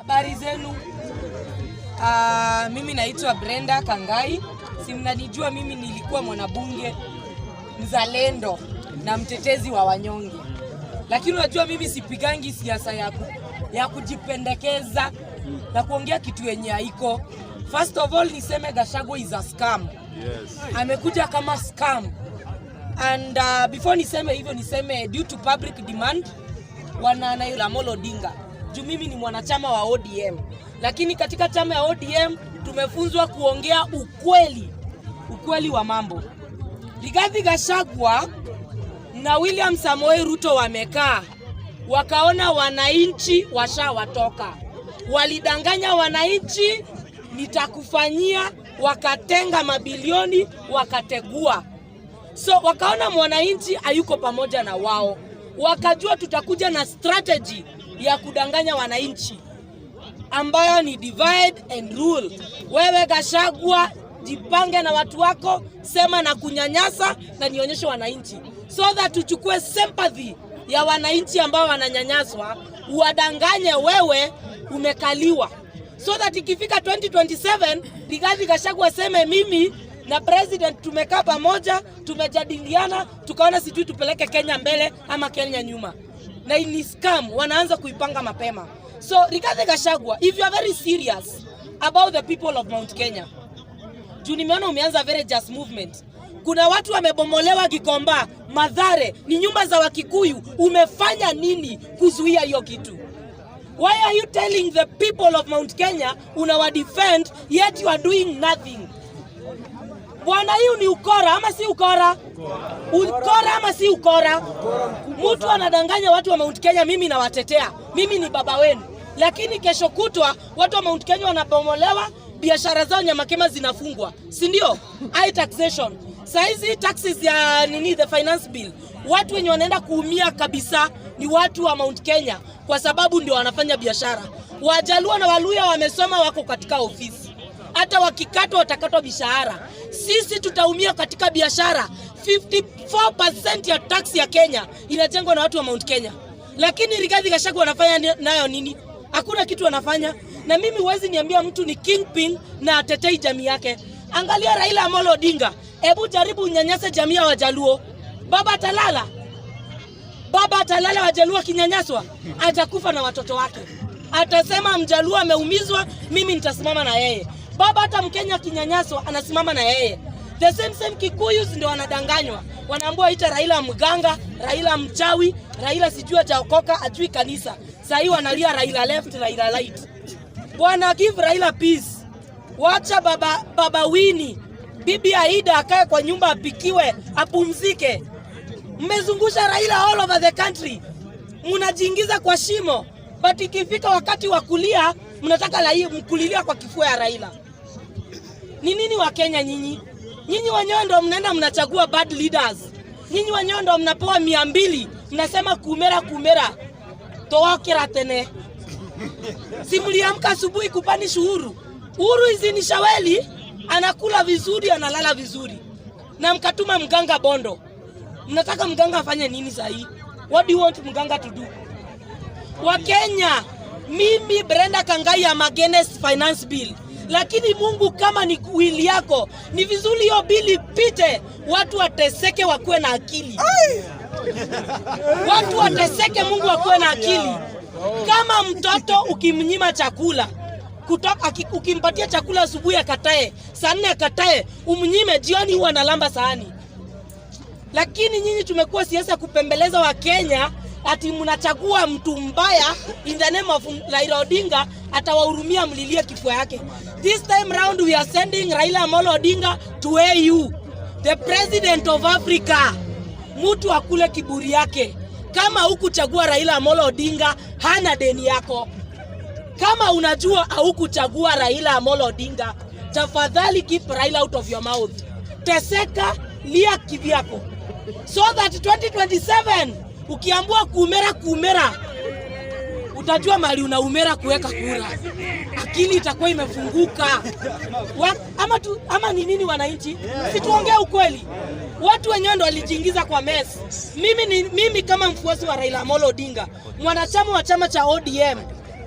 Habari zenu. Mimi naitwa Brenda Kangai. Si mnanijua mimi nilikuwa mwanabunge mzalendo na mtetezi wa wanyonge. Lakini unajua mimi sipigangi siasa ya kujipendekeza na kuongea kitu yenye haiko. First of all niseme Gachagua is a scam. Yes. Amekuja kama scam. And before niseme hivyo niseme due to public demand wana Raila Amolo Odinga. Juu mimi ni mwanachama wa ODM. Lakini katika chama ya ODM tumefunzwa kuongea ukweli wa mambo. Rigathi Gachagua na William Samoei Ruto wamekaa wakaona wananchi washawatoka. Walidanganya wananchi nitakufanyia, wakatenga mabilioni wakategua. So wakaona mwananchi hayuko pamoja na wao. Wakajua tutakuja na strategy ya kudanganya wananchi ambayo ni divide and rule. Wewe Gachagua jipange na watu wako, sema na kunyanyasa na nionyeshe wananchi. So that tuchukue sympathy ya wananchi ambao wananyanyaswa, uwadanganye wewe umekaliwa. So that ikifika 2027, Rigathi Gachagua seme mimi na president tumekaa pamoja, tumejadiliana, tukaona sijui tupeleke Kenya mbele ama Kenya nyuma. Na ni scam, wanaanza kuipanga mapema. So Rigathi Gachagua, if you are very serious about the people of Mount Kenya, juu nimeona umeanza very just movement. Kuna watu wamebomolewa Gikomba, Mathare, ni nyumba za Wakikuyu. Umefanya nini kuzuia hiyo kitu? Why are you telling the people of Mount Kenya unawa defend yet you are doing nothing? Bwana, hiyo ni ukora ama si ukora? Ukora ama si ukora? Mtu anadanganya watu wa Mount Kenya, mimi nawatetea. Mimi ni baba wenu. Lakini kesho kutwa watu wa Mount Kenya wanabomolewa, biashara zao Nyamakema zinafungwa. Si ndio? High taxation. Saizi taxes ya the finance bill. Watu wenye wanaenda kuumia kabisa ni watu wa Mount Kenya kwa sababu ndio wanafanya biashara. Wajaluo na Waluya wamesoma, wako katika ofisi. Hata wakikatwa watakatwa mishahara. Sisi tutaumia katika biashara. 54% ya tax ya Kenya inajengwa na watu wa Mount Kenya. Lakini Rigathi Gachagua wanafanya nayo nini? Hakuna kitu wanafanya. Na mimi huwezi niambia mtu ni kingpin na atetei jamii yake. Angalia Raila Amolo Odinga. Hebu jaribu unyanyase jamii ya Wajaluo. Baba atalala Wajaluo kinyanyaswa, atakufa na watoto wake. Atasema Mjaluo ameumizwa, mimi nitasimama na yeye. Baba hata Mkenya kinyanyaswa anasimama na yeye. The same Kikuyus ndio wanadanganywa. Wanaambiwa ita Raila mganga, Raila mchawi, Raila sijua jaokoka, ajui kanisa. Sasa hivi wanalia Raila left, Raila right. Bwana, give Raila peace. Wacha baba Winnie, bibi Aida akae kwa nyumba apikiwe, apumzike. Mmezungusha Raila all over the country. Mnajiingiza kwa shimo. But ikifika wakati wa kulia, mnataka mkulilia kwa kifua ya Raila. Ni nini wa Kenya nyinyi? Nyinyi wenyewe ndio mnaenda mnachagua bad leaders. Nyinyi wenyewe ndio mnapewa 200, mnasema kumera. Toa tene. Simuliamka asubuhi kupani Uhuru. Uhuru hizi ni shaweli, anakula vizuri, analala vizuri. Na mkatuma mganga Bondo. Mnataka mganga afanye nini sahi? What do you want mganga to do? Wa Kenya, mimi Brenda Kangai am against finance bill. Lakini Mungu kama ni wili yako, ni vizuri hiyo bili pite, watu wateseke wakuwe na akili. Watu wateseke, Mungu wakuwe na akili. Kama mtoto ukimnyima chakula, ukimpatia chakula asubuhi akatae, saa 4 akatae, umnyime jioni huwa analamba sahani. Lakini nyinyi tumekuwa siasa kupembeleza wa Kenya, ati mnachagua mtu mbaya in the name of Raila Odinga, atawahurumia mlilie kifua yake. This time round we are sending Raila Amolo Odinga to AU, the president of Africa. Mtu akule kiburi yake. Kama hukuchagua Raila Amolo Odinga, hana deni yako. Kama unajua hukuchagua Raila Amolo Odinga, tafadhali keep Raila out of your mouth. Teseka, lia kivyako. So that 2027 ukiambua kumera, utajua mali unaumera kuweka kura. Akili itakuwa imefunguka. Ama ni nini wananchi? Si tuongee ukweli. Watu wenyewe ndio walijiingiza kwa mess. Mimi kama mfuasi wa Raila Amolo Odinga, mwanachama wa chama cha ODM,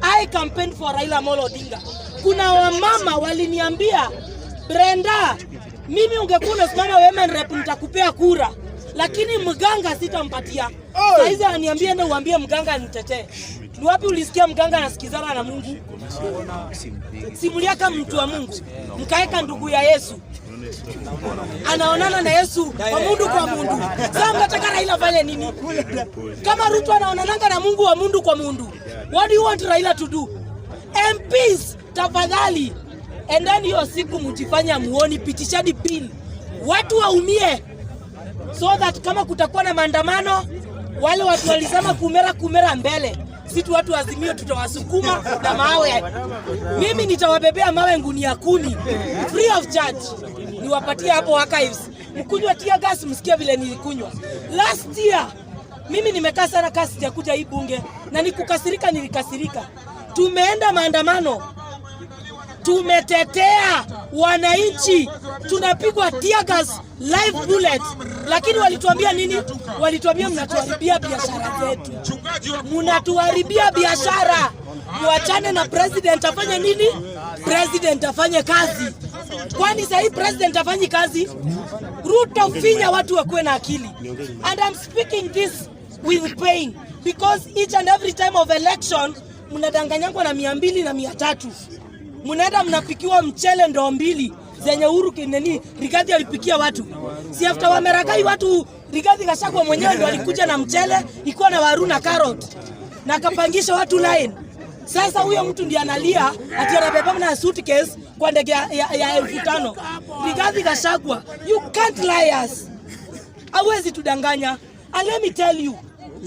I campaigned for Raila Amolo Odinga. Kuna wamama waliniambia, Brenda, mimi ungekuwa unasimama women rep nitakupea kura, lakini mganga sitampatia. Saizi ananiambia ndio uambie mganga nitetee. Ni wapi ulisikia mganga anasikizana na Mungu? Simulia kama mtu wa Mungu. Mkaeka ndugu ya Yesu. Anaonana na Yesu wa mundu kwa mundu. Sasa mnataka Raila fanye nini? Kama Ruto anaonana na Mungu wa mundu kwa mundu, what do you want Raila to do? MPs, tafadhali endani hiyo siku mjifanya muoni, pitishani bill watu waumie, so that kama kutakuwa na maandamano, wale watu walisema kumera mbele, sisi watu Azimio tutawasukuma na mawe. Mimi nitawabebea mawe ngunia 10 free of charge, niwapatie hapo archives. Mkunywa tear gas, msikia vile nilikunywa last year. Mimi nimekaa sana kasi ya kuja hii bunge na nikukasirika, nilikasirika. Tumeenda maandamano, tumetetea wananchi, tunapigwa tear gas, live bullet, lakini walituambia nini? Walituambia mnatuharibia biashara zetu, mnatuharibia biashara, muachane na president afanye nini? President afanye kazi. Kwani sasa president afanye kazi? Ruto finya watu wakuwe na akili. And I'm speaking this with pain because each and every time of election mnadanganyangwa na 200 na 300. Mnaenda mnapikiwa mchele ndoo 2 zenye Uhuru Kenyatta Rigathi alipikia watu. Si after wameragai watu, Rigathi Gachagua mwenyewe ndo alikuja na mchele iko na waru na carrot na akapangisha watu line. Sasa huyo mtu ndiye analia ati anabeba na suitcase kwa ndege ya 1500. Rigathi Gachagua, you can't lie us. Hawezi tudanganya. And let me tell you,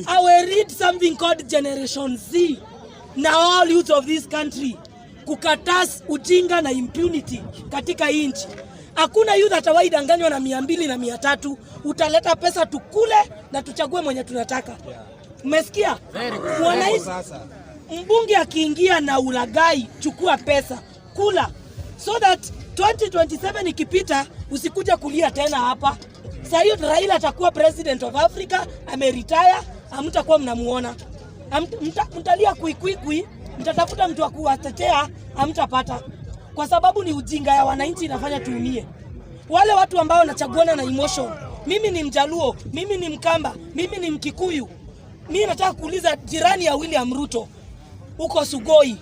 I will read something called Generation Z. Now all youth of this country, kukatas ujinga na impunity katika inchi. Hakuna youth atawahi danganywa na 200 na 300. Utaleta pesa tukule na tuchague mwenye tunataka. Umesikia? Wanaishi. Mbunge akiingia na ulagai, chukua pesa, kula. So that 2027 ikipita usikuja kulia tena hapa. Sasa hiyo Raila atakuwa president of Africa, ameretire, hamtakuwa mnamuona. Mtalia kui, mtatafuta mtu wa kuwatetea, hamtapata. Kwa sababu ni ujinga ya wananchi inafanya tuumie. Wale watu ambao wanachaguana na emotion. Mimi ni Mjaluo, mimi ni Mkamba, mimi ni Mkikuyu. Mimi nataka kuuliza jirani ya William Ruto uko Sugoi,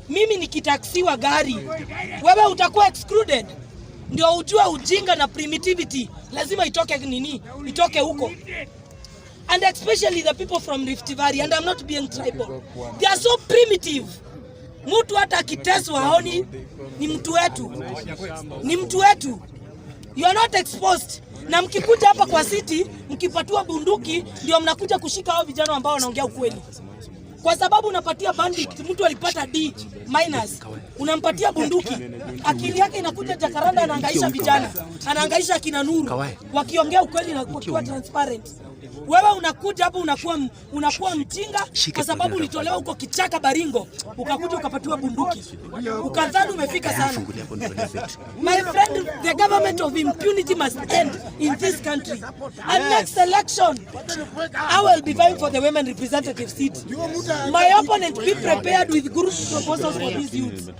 mimi nikitaksiwa gari, wewe utakuwa excluded? Ndio ujue ujinga na primitivity lazima itoke nini? Itoke huko. And especially the people from Rift Valley, and I'm not being tribal, they are so primitive. Mtu hata akiteswa haoni ni mtu wetu. Ni mtu wetu. You are not exposed. Na mkikuja hapa kwa city, mkipatiwa bunduki, ndio mnakuja kushika hao vijana ambao wanaongea ukweli. Kwa sababu unapatia bandit, mtu alipata D-, unampatia bunduki, akili yake inakuja Jacaranda, anahangaisha vijana, anahangaisha kina Nuru, wakiongea ukweli na kuwa transparent. Wewe unakuja hapa unakuwa mchinga kwa sababu ulitolewa huko kichaka Baringo, ukakuja ukapatiwa bunduki, ukadhani umefika sana. My friend, the government of impunity must end in this country. And next election, I will be vying for the women representative seat. My opponent, be prepared with good proposals for these youths.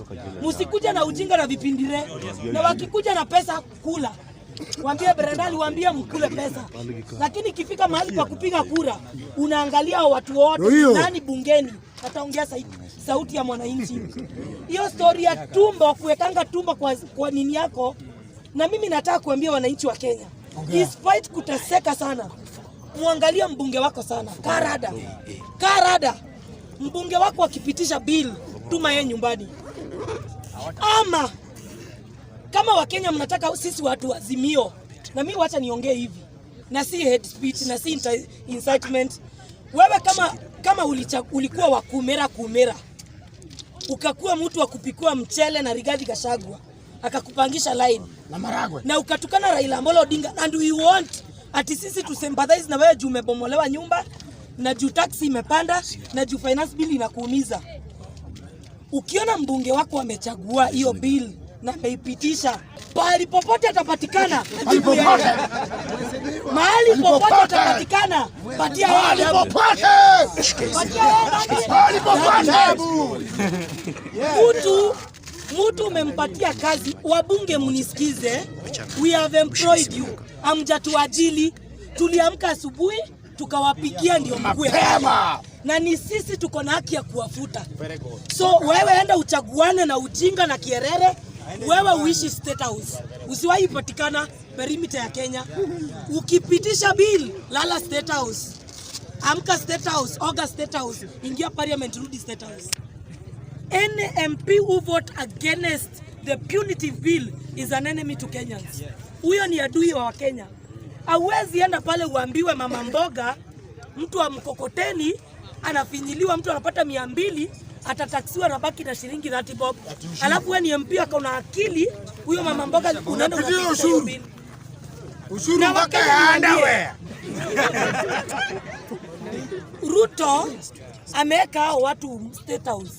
Musikuja na ujinga na vipindire, na wakikuja na pesa kula. Waambie Brenda, waambie mkule pesa. Lakini ikifika mahali pa kupiga kura, unaangalia watu wote, nani bungeni ataongea sauti ya mwananchi. Hiyo story ya tumbo, kuwekanga tumbo kwa nini yako. Na mimi nataka kuambia wananchi wa Kenya, despite kuteseka sana, muangalia mbunge wako sana. Karada. Mbunge wako akipitisha bill, tuma yeye nyumbani. Ama kama Wakenya mnataka sisi watu Azimio, na mimi wacha niongee hivi, na si hate speech na si incitement. Wewe kama ulikuwa wa kumera, ukakuwa mtu wa kupikua mchele na Rigathi Gachagua, akakupangisha line na maragwe, na ukatukana Raila Amolo Odinga, and we want ati sisi to sympathize na wewe juu umebomolewa nyumba, na juu taxi imepanda, na juu finance bill inakuumiza. Ukiona mbunge wako amechagua hiyo bill na ameipitisha, Mahali popote atapatikana, mahali popote atapatikana, patia yeye adabu. Mtu umempatia kazi. Wabunge mnisikize, we have employed you. Hamjatuajili, tuliamka asubuhi tukawapigia ndio mkue, na ni sisi tuko na haki ya kuwafuta. So wewe enda uchaguane na ujinga na kierere. Wewe uishi State House, usiwahi patikana perimeter ya Kenya. Ukipitisha bill, lala State House, amka State House, oga State House, ingia parliament, rudi State House. Any MP who vote against the punitive bill is an enemy to Kenyans. Huyo ni adui wa Kenya. Hauwezi enda pale uambiwe mama mboga, mtu wa mkokoteni anafinyiliwa, mtu anapata 200, atataksiwa na baki na shilingi 30 bob. Alafu wewe ni MP akaona akili, huyo mama mboga unaenda unapiga ushuru. Ushuru mpaka yaanda wewe. Ruto ameweka watu State House.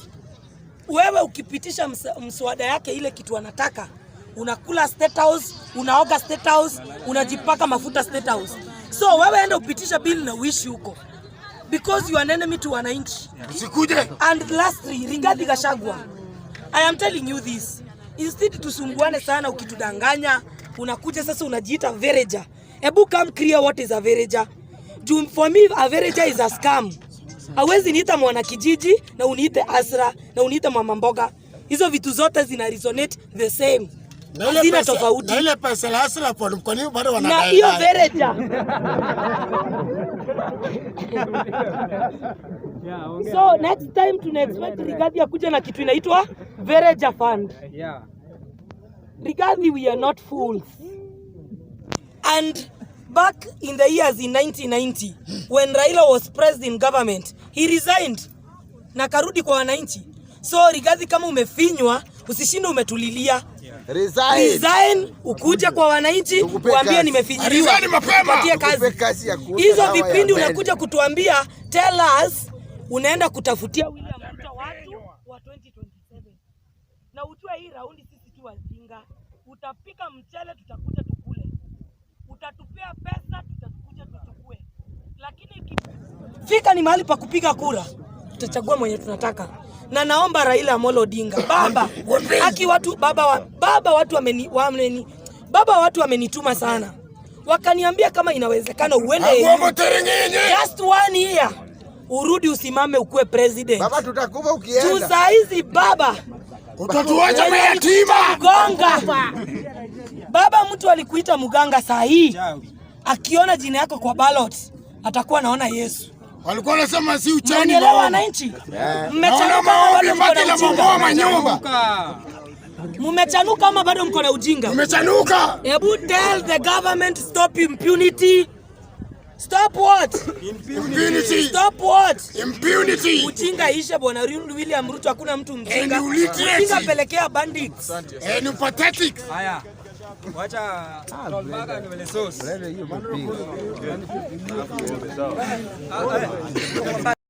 Wewe ukipitisha mswada yake ile kitu anataka, unakula State House, unaoga State House, unajipaka mafuta State House. So wewe enda upitisha bill na uishi huko, because you are an enemy to wananchi. Usikuje. And lastly, Rigathi Gachagua, I am telling you this, instead tusumbuane sana ukitudanganya, unakuja sasa unajiita vereja. Ebu come clear what is a vereja. For me, a vereja is a scam. Hawezi niita mwana kijiji na uniite Asra na uniite mama mboga. Hizo vitu zote zina resonate the same. Zina tofauti. Na ile pesa la Asra kwa nini bado wanadai? Na hiyo vereja. So next time tuna expect Rigathi akuja na kitu inaitwa vereja fund. Yeah. Rigathi, we are not fools. And back in the years in 1990, when Raila was president in government, he resigned na karudi kwa wananchi. So Rigathi, kama umefinywa, usishinde umetulilia. Resign, ukuje kwa wananchi, kuambia nimefinyiliwa. Patie kazi. Hizo vipindi unakuja kutuambia, tell us, unaenda kutafutia William Ruto watu wa 2027. Na ujue hii raundi sisi tu wajinga. Utapika mchele, tutakuja tukule. Utatupea pesa, tutakuja tutukue. Lakini fika ni mahali pa kupiga kura, tutachagua mwenye tunataka. Na naomba Raila Amolo Odinga, baba watu wamenituma sana, wakaniambia kama inawezekana uende just 1 year urudi usimame ukue president. Baba, tutakufa ukienda. Tu saa hizi baba utatuacha mayatima. Mganga. Baba, mtu alikuita mganga, saa hii akiona jina yako kwa ballot atakuwa anaona Yesu. Walikuwa wanasema si uchani. Mnaelewa wananchi? Mmechanuka bado mko na ujinga. Mmechanuka ama bado mko na ujinga? Mmechanuka. Hebu tell the government stop impunity. Stop what? Impunity. Stop what? Impunity. Ujinga ishe bwana William Ruto, hakuna mtu mjinga. Ujinga pelekea bandits. Ni pathetic. Haya. Wacha tolmaga ni wele sauce.